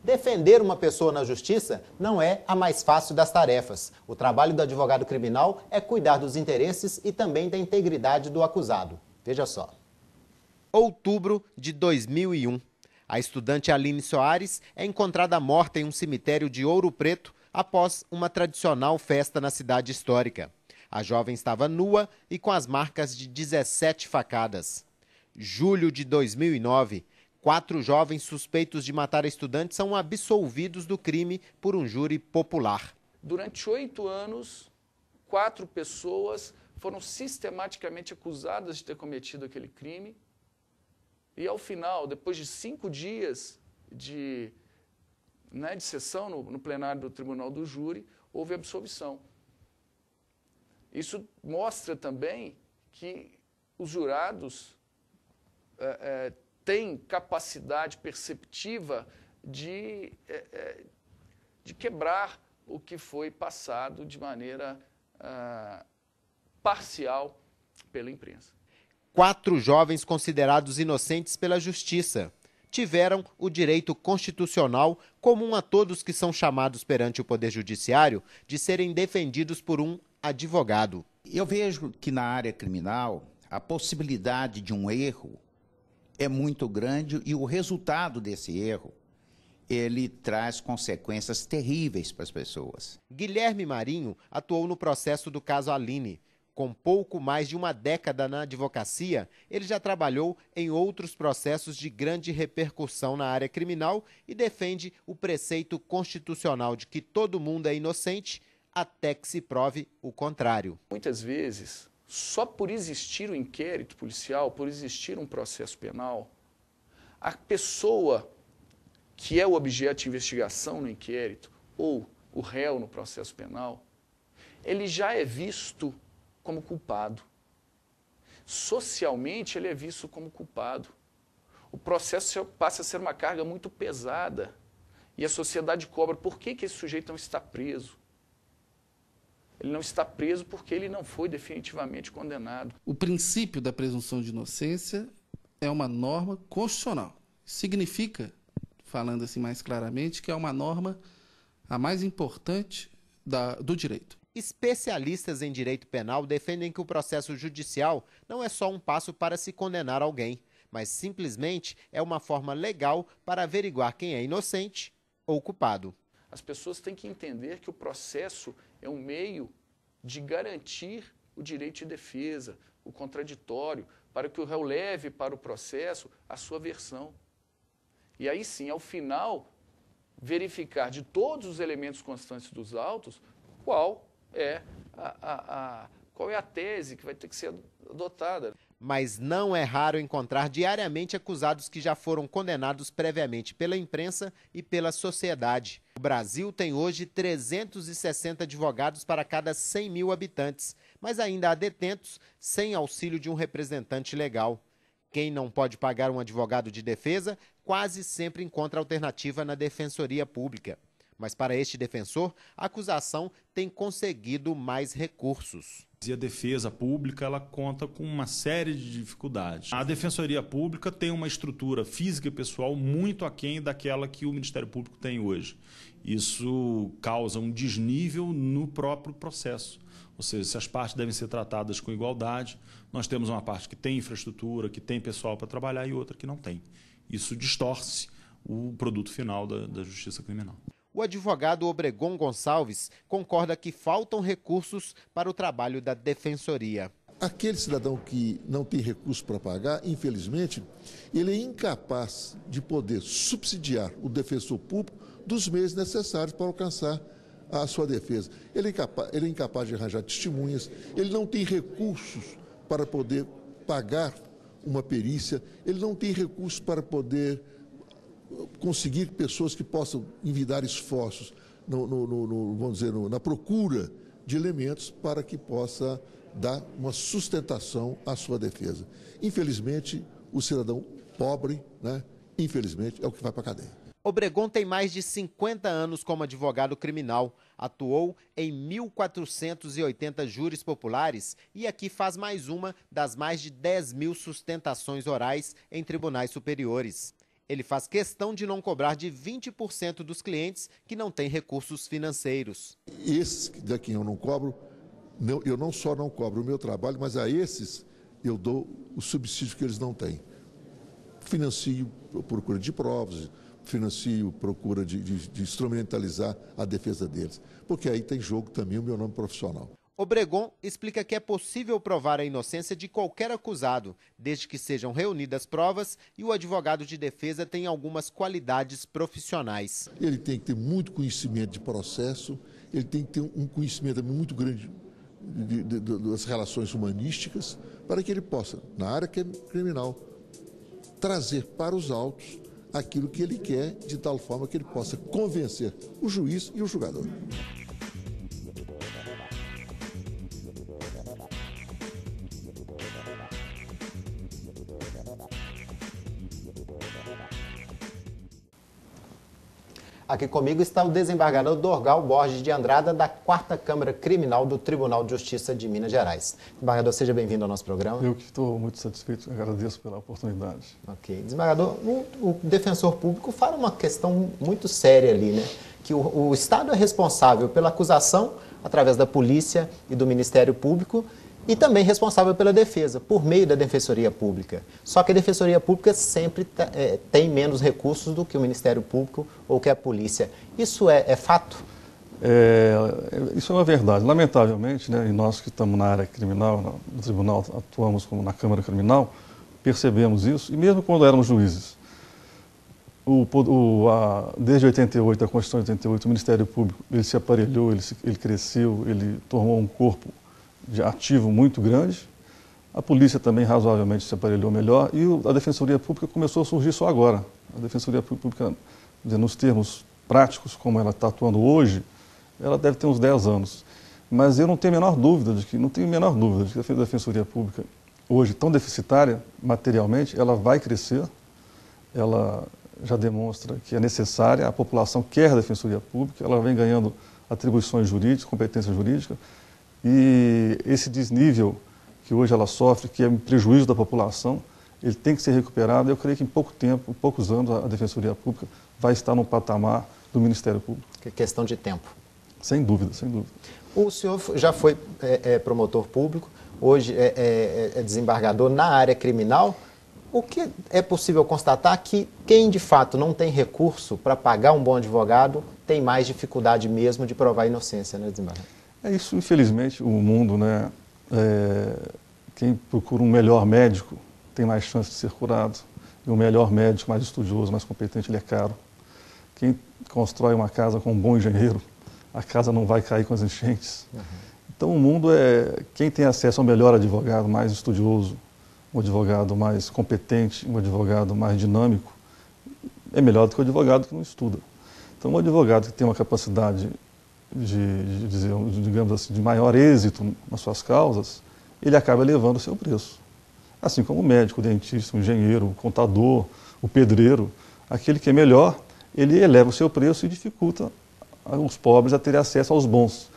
Defender uma pessoa na justiça não é a mais fácil das tarefas. O trabalho do advogado criminal é cuidar dos interesses e também da integridade do acusado. Veja só. Outubro de 2001. A estudante Aline Soares é encontrada morta em um cemitério de Ouro Preto após uma tradicional festa na cidade histórica. A jovem estava nua e com as marcas de 17 facadas. Julho de 2009. 4 jovens suspeitos de matar a estudante são absolvidos do crime por um júri popular. Durante 8 anos, 4 pessoas foram sistematicamente acusadas de ter cometido aquele crime. E ao final, depois de 5 dias de sessão no plenário do Tribunal do Júri, houve absolvição. Isso mostra também que os jurados têm capacidade perceptiva de quebrar o que foi passado de maneira parcial pela imprensa. 4 jovens considerados inocentes pela justiça tiveram o direito constitucional, comum a todos que são chamados perante o Poder Judiciário, de serem defendidos por um advogado. Eu vejo que na área criminal a possibilidade de um erro é muito grande e o resultado desse erro, ele traz consequências terríveis para as pessoas. Guilherme Marinho atuou no processo do caso Aline. Com pouco mais de uma década na advocacia, ele já trabalhou em outros processos de grande repercussão na área criminal e defende o preceito constitucional de que todo mundo é inocente até que se prove o contrário. Muitas vezes, só por existir um inquérito policial, por existir um processo penal, a pessoa que é o objeto de investigação no inquérito ou o réu no processo penal, ele já é visto como culpado. Socialmente, ele é visto como culpado. O processo passa a ser uma carga muito pesada e a sociedade cobra: por que esse sujeito não está preso? Ele não está preso porque ele não foi definitivamente condenado. O princípio da presunção de inocência é uma norma constitucional. Significa, falando assim mais claramente, que é uma norma a mais importante do direito. Especialistas em direito penal defendem que o processo judicial não é só um passo para se condenar alguém, mas simplesmente é uma forma legal para averiguar quem é inocente ou culpado. As pessoas têm que entender que o processo é um meio de garantir o direito de defesa, o contraditório, para que o réu leve para o processo a sua versão. E aí sim, ao final, verificar de todos os elementos constantes dos autos qual é a tese que vai ter que ser adotada. Mas não é raro encontrar diariamente acusados que já foram condenados previamente pela imprensa e pela sociedade. O Brasil tem hoje 360 advogados para cada 100 mil habitantes, mas ainda há detentos sem auxílio de um representante legal. Quem não pode pagar um advogado de defesa quase sempre encontra alternativa na Defensoria Pública. Mas para este defensor, a acusação tem conseguido mais recursos. E a defesa pública ela conta com uma série de dificuldades. A Defensoria Pública tem uma estrutura física e pessoal muito aquém daquela que o Ministério Público tem hoje. Isso causa um desnível no próprio processo. Ou seja, se as partes devem ser tratadas com igualdade, nós temos uma parte que tem infraestrutura, que tem pessoal para trabalhar e outra que não tem. Isso distorce o produto final da justiça criminal. O advogado Obregon Gonçalves concorda que faltam recursos para o trabalho da Defensoria. Aquele cidadão que não tem recurso para pagar, infelizmente, ele é incapaz de poder subsidiar o defensor público dos meios necessários para alcançar a sua defesa. Ele é incapaz de arranjar testemunhas, ele não tem recursos para poder pagar uma perícia, ele não tem recursos para poder conseguir pessoas que possam envidar esforços vamos dizer, na procura de elementos para que possa dar uma sustentação à sua defesa. Infelizmente, o cidadão pobre, infelizmente, é o que vai para a cadeia. Obregon tem mais de 50 anos como advogado criminal, atuou em 1.480 júris populares e aqui faz mais uma das mais de 10 mil sustentações orais em tribunais superiores. Ele faz questão de não cobrar de 20% dos clientes que não têm recursos financeiros. Esses daqui eu não cobro, eu não só não cobro o meu trabalho, mas a esses eu dou o subsídio que eles não têm. Financio procura de provas, financio procura de instrumentalizar a defesa deles, porque aí tem jogo também o meu nome profissional. Obregon explica que é possível provar a inocência de qualquer acusado, desde que sejam reunidas provas e o advogado de defesa tenha algumas qualidades profissionais. Ele tem que ter muito conhecimento de processo, ele tem que ter um conhecimento muito grande das relações humanísticas, para que ele possa, na área criminal, trazer para os autos aquilo que ele quer, de tal forma que ele possa convencer o juiz e o julgador. Aqui comigo está o desembargador Dorgal Borges de Andrada, da 4ª Câmara Criminal do Tribunal de Justiça de Minas Gerais. Desembargador, seja bem-vindo ao nosso programa. Eu que estou muito satisfeito, agradeço pela oportunidade. Ok. Desembargador, o defensor público fala uma questão muito séria ali, né? Que o Estado é responsável pela acusação, através da polícia e do Ministério Público, e também responsável pela defesa, por meio da Defensoria Pública. Só que a Defensoria Pública sempre tem menos recursos do que o Ministério Público ou que a polícia. Isso é fato? Isso é uma verdade. Lamentavelmente, né, e nós que estamos na área criminal, no tribunal, atuamos como na Câmara Criminal, percebemos isso, e mesmo quando éramos juízes. Desde 88, a Constituição de 88, o Ministério Público ele se aparelhou, ele cresceu, ele tomou um corpo de ativo muito grande. A polícia também razoavelmente se aparelhou melhor e a Defensoria Pública começou a surgir só agora. A Defensoria Pública, nos termos práticos, como ela está atuando hoje, ela deve ter uns 10 anos. Mas eu não tenho a menor dúvida de que a Defensoria Pública, hoje tão deficitária materialmente, ela vai crescer, ela já demonstra que é necessária, a população quer a Defensoria Pública, ela vem ganhando atribuições jurídicas, competência jurídica, e esse desnível que hoje ela sofre, que é um prejuízo da população, ele tem que ser recuperado. Eu creio que em pouco tempo, em poucos anos, a Defensoria Pública vai estar no patamar do Ministério Público. Que é questão de tempo. Sem dúvida, sem dúvida. O senhor já foi promotor público, hoje é desembargador na área criminal. O que é possível constatar que quem de fato não tem recurso para pagar um bom advogado tem mais dificuldade mesmo de provar a inocência, né, desembargador? É isso, infelizmente, o mundo, né? Quem procura um melhor médico tem mais chance de ser curado. E o melhor médico, mais estudioso, mais competente, ele é caro. Quem constrói uma casa com um bom engenheiro, a casa não vai cair com as enchentes. Uhum. Então, o mundo quem tem acesso ao melhor advogado, mais estudioso, um advogado mais competente, um advogado mais dinâmico, é melhor do que o advogado que não estuda. Então, um advogado que tem uma capacidade digamos assim, de maior êxito nas suas causas, ele acaba elevando o seu preço. Assim como o médico, o dentista, o engenheiro, o contador, o pedreiro, aquele que é melhor, ele eleva o seu preço e dificulta os pobres a terem acesso aos bons.